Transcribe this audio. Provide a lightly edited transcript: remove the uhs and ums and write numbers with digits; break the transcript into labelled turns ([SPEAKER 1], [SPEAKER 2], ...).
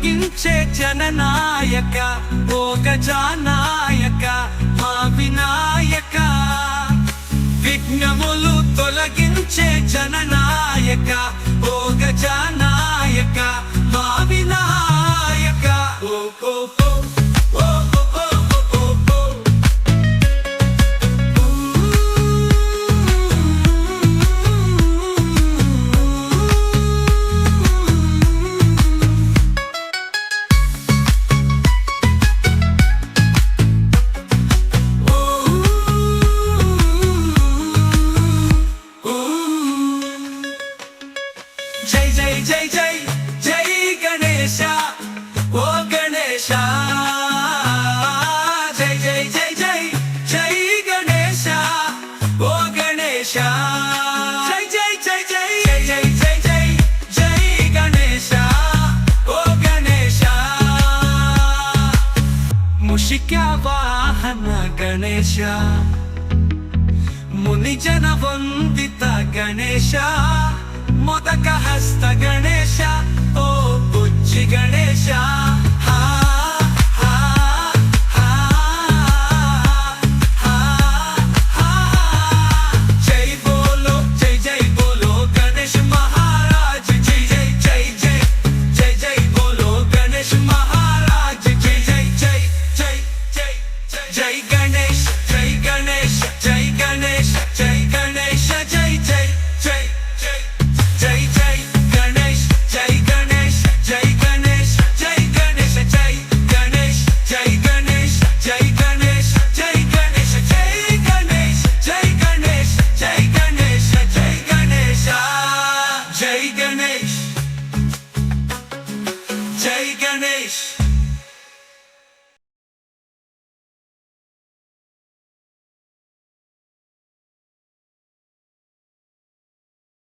[SPEAKER 1] తొలగించే జననాయక ఓ గజానాయక మా వినాయక విఘ్నములు తొలగించే జననాయక ఓ గజానాయక మా వినాయక ఓ ఓ ఓ ఓ ఓ ఓ ఓ ఓ. జై జై జై జై జై గణేశ ఓ గణేశ జై జై జై జై జై గణేశ ఓ గణేశ జై జై జై జై జై జై జై జై గణేశ ఓ గణేశ ముషిక వాహన గణేశ ముని జన వందిత గణేశ మోదక హస్త గణేశ ఓ బుజ్జి గణేశ హా హా హా హా హా. జై బోలో జై జై బోలో గణేష్ మహారాజ్ జై జై జై జై జై జై బోలో గణేష్ మహారాజ్ జై జై జై జై జై జై గణేష్ జై గణేష్ జై గణేష్ జై గణేష్ జై జై జై జై జై గణేష్ జై గణేష్ జై గణేష్ జై గణేష్ జై గణేష్ జై గణేష్ జై గణేష్ జై గణేష్ జై గణేష్ జై గణేష్ జై గణేష్ జై గణేష జై గణేష్